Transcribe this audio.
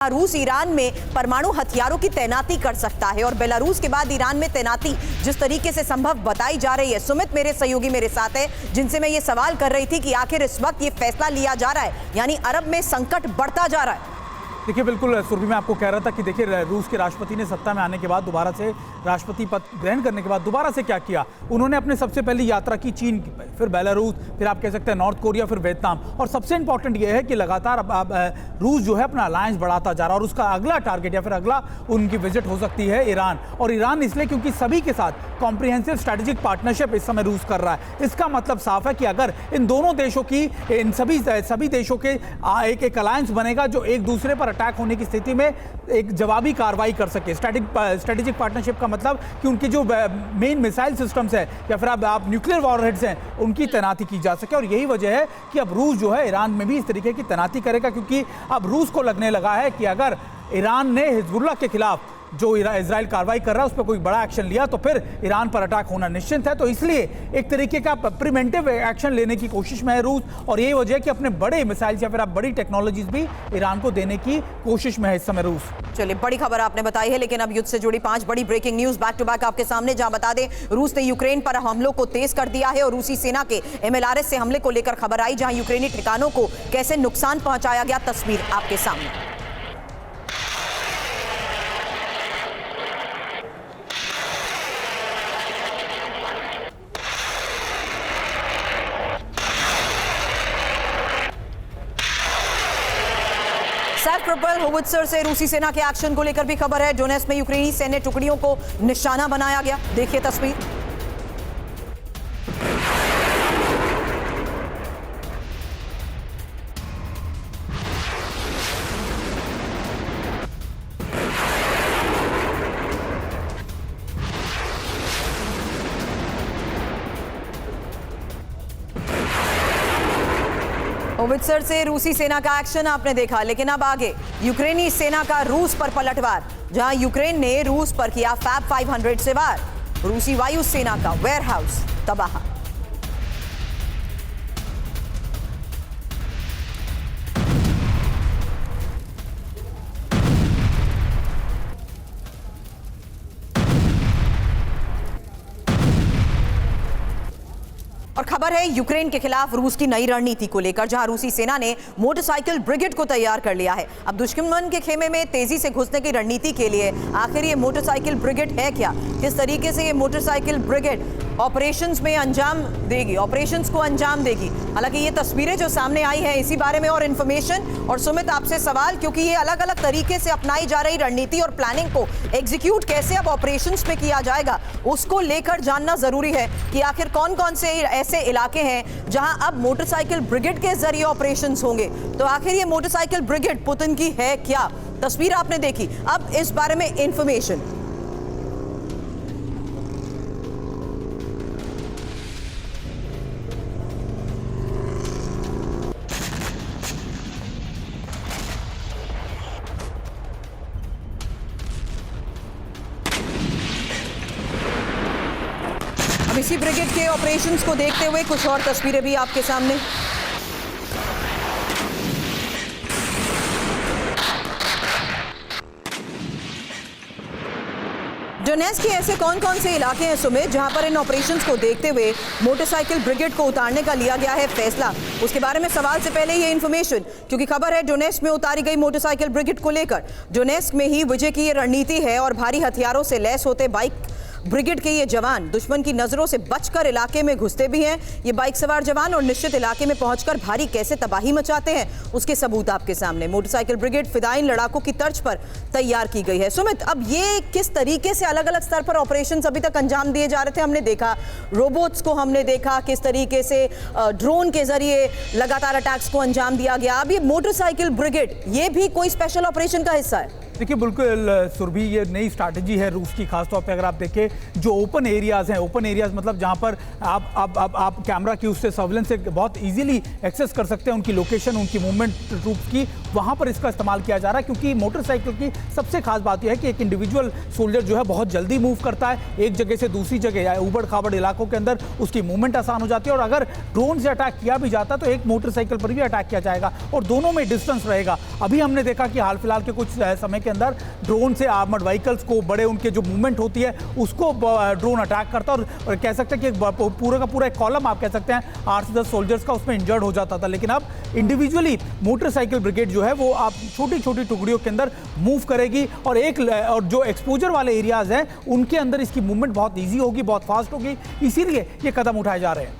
रूस ईरान में परमाणु हथियारों की तैनाती कर सकता है और बेलारूस के बाद ईरान में तैनाती जिस तरीके से संभव बताई जा रही है। सुमित मेरे सहयोगी मेरे साथ है, जिनसे मैं ये सवाल कर रही थी कि आखिर इस वक्त ये फैसला लिया जा रहा है, यानी अरब में संकट बढ़ता जा रहा है। देखिए, बिल्कुल सुरभि, मैं आपको कह रहा था कि देखिए, रूस के राष्ट्रपति ने सत्ता में आने के बाद दोबारा से राष्ट्रपति पद ग्रहण करने के बाद दोबारा से क्या किया, उन्होंने अपने सबसे पहली यात्रा की चीन की, फिर बेलारूस, फिर आप कह सकते हैं नॉर्थ कोरिया, फिर वियतनाम। और सबसे इंपॉर्टेंट ये है कि लगातार अब रूस जो है अपना अलायंस बढ़ाता जा रहा है और उसका अगला टारगेट या फिर अगला उनकी विजिट हो सकती है ईरान। और ईरान इसलिए क्योंकि सभी के साथ कॉम्प्रिहेंसिव स्ट्रेटेजिक पार्टनरशिप इस समय रूस कर रहा है। इसका मतलब साफ है कि अगर इन दोनों देशों की, इन सभी देशों के एक अलायंस बनेगा जो एक दूसरे पर अटैक होने की स्थिति में एक जवाबी कार्रवाई कर सके। स्ट्रेटेजिक पार्टनरशिप का मतलब कि उनकी जो मेन मिसाइल सिस्टम्स है या फिर आप न्यूक्लियर वॉरहेड्स हैं, उनकी तैनाती की जा सके। और यही वजह है कि अब रूस जो है ईरान में भी इस तरीके की तैनाती करेगा, क्योंकि अब रूस को लगने लगा है कि अगर ईरान ने हिजबुल्लाह के खिलाफ जो इजराइल कार्रवाई कर रहा है उस पर कोई बड़ा एक्शन लिया तो फिर ईरान पर अटैक होना निश्चित है। तो इसलिए एक तरीके का प्रिवेंटिव एक्शन लेने की कोशिश में है रूस, और यही वजह है कि अपने बड़े मिसाइल्स या फिर आप बड़ी टेक्नोलॉजीज भी ईरान को देने की कोशिश में है इस समय रूस। चलिए, बड़ी खबर आपने बताई है, लेकिन अब युद्ध से जुड़ी 5 बड़ी breaking news back to back आपके सामने। जहां बता दें, रूस ने यूक्रेन पर हमलों को तेज कर दिया है और रूसी सेना के MLRS से हमले को लेकर खबर आई, जहां यूक्रेनी ठिकानों को कैसे नुकसान पहुंचाया गया, तस्वीर आपके सामने। सैट प्रोपेल होवित्जर से रूसी सेना के एक्शन को लेकर भी खबर है। डोनेट्स्क में यूक्रेनी सैन्य टुकड़ियों को निशाना बनाया गया, देखिए तस्वीर। होवित्जर से रूसी सेना का एक्शन आपने देखा, लेकिन अब आगे यूक्रेनी सेना का रूस पर पलटवार, जहां यूक्रेन ने रूस पर किया फैब 500 से वार। रूसी वायु सेना का वेयरहाउस तबाह। और खबर है यूक्रेन के खिलाफ रूस की नई रणनीति को लेकर, जहां रूसी सेना ने मोटरसाइकिल ब्रिगेड को तैयार कर लिया है। अब दुश्मन के खेमे में तेजी से घुसने की रणनीति के लिए आखिर ये मोटरसाइकिल ब्रिगेड है क्या, किस तरीके से ये मोटरसाइकिल ब्रिगेड ऑपरेशंस में अंजाम देगी, ऑपरेशंस को अंजाम देगी। हालांकि ये तस्वीरें जो सामने आई है, इसी बारे में और इन्फॉर्मेशन। और सुमित, आपसे सवाल, क्योंकि ये अलग अलग तरीके से अपनाई जा रही रणनीति और प्लानिंग को एग्जीक्यूट कैसे अब ऑपरेशंस में किया जाएगा, उसको लेकर जानना जरूरी है कि आखिर कौन कौन से ऐसे इलाके हैं जहां अब मोटरसाइकिल ब्रिगेड के जरिए ऑपरेशंस होंगे। तो आखिर ये मोटरसाइकिल ब्रिगेड पुतिन की है क्या, तस्वीर आपने देखी, अब इस बारे में इंफॉर्मेशन। अब इसी ब्रिगेड के ऑपरेशंस को देखते हुए कुछ और तस्वीरें भी आपके सामने। डोनेट्स्क के ऐसे कौन कौन से इलाके हैं सुमित, जहां पर इन ऑपरेशंस को देखते हुए मोटरसाइकिल ब्रिगेड को उतारने का लिया गया है फैसला? उसके बारे में सवाल से पहले ये इन्फॉर्मेशन, क्योंकि खबर है डोनेट्स्क में उतारी गई मोटरसाइकिल ब्रिगेड को लेकर। डोनेट्स्क में ही विजय की ये रणनीति है और भारी हथियारों से लैस होते बाइक ब्रिगेड के ये जवान दुश्मन की नजरों से बचकर इलाके में घुसते भी हैं। ये बाइक सवार जवान और निश्चित इलाके में पहुंचकर भारी कैसे तबाही मचाते हैं, उसके सबूत आपके सामने। मोटरसाइकिल ब्रिगेड फिदायीन लड़ाकों की तर्ज पर तैयार की गई है। सुमित, अब ये किस तरीके से अलग अलग स्तर पर ऑपरेशंस अभी तक अंजाम दिए जा रहे थे, हमने देखा रोबोट्स को, हमने देखा किस तरीके से ड्रोन के जरिए लगातार अटैक्स को अंजाम दिया गया। अब ये मोटरसाइकिल ब्रिगेड, ये भी कोई स्पेशल ऑपरेशन का हिस्सा है? देखिए बिल्कुल सुरभि, ये नई स्ट्रैटेजी है रूस की। खासतौर पे अगर आप देखें जो ओपन एरियाज़ हैं, ओपन एरियाज़ मतलब जहां पर आप कैमरा की उससे सर्विलेंस से बहुत इजीली एक्सेस कर सकते हैं उनकी लोकेशन, उनकी मूवमेंट ट्रूप्स की, वहां पर इसका इस्तेमाल किया जा रहा है। क्योंकि मोटरसाइकिल की सबसे खास बात यह है कि एक इंडिविजुअल सोल्जर जो है बहुत जल्दी मूव करता है, एक जगह से दूसरी जगह या उबड़ खाबड़ इलाकों के अंदर उसकी मूवमेंट आसान हो जाती है। और अगर ड्रोन से अटैक किया भी जाता है तो एक मोटरसाइकिल पर भी अटैक किया जाएगा और दोनों में डिस्टेंस रहेगा। अभी हमने देखा कि हाल फिलहाल के कुछ समय के अंदर ड्रोन से आर्मर्ड व्हीकल्स को, बड़े उनके जो मूवमेंट होती है उसको ड्रोन अटैक करता है और कह सकते हैं कि एक पूरा का पूरा एक कॉलम आप कह सकते हैं 8 से 10 सोल्जर्स का उसमें इंजर्ड हो जाता था। लेकिन अब इंडिविजुअली मोटरसाइकिल ब्रिगेड जो है वो आप छोटी छोटी टुकड़ियों के अंदर मूव करेगी और और जो एक्सपोजर वाले एरियाज हैं उनके अंदर इसकी मूवमेंट बहुत ईजी होगी, बहुत फास्ट होगी। इसीलिए ये कदम उठाए जा रहे हैं।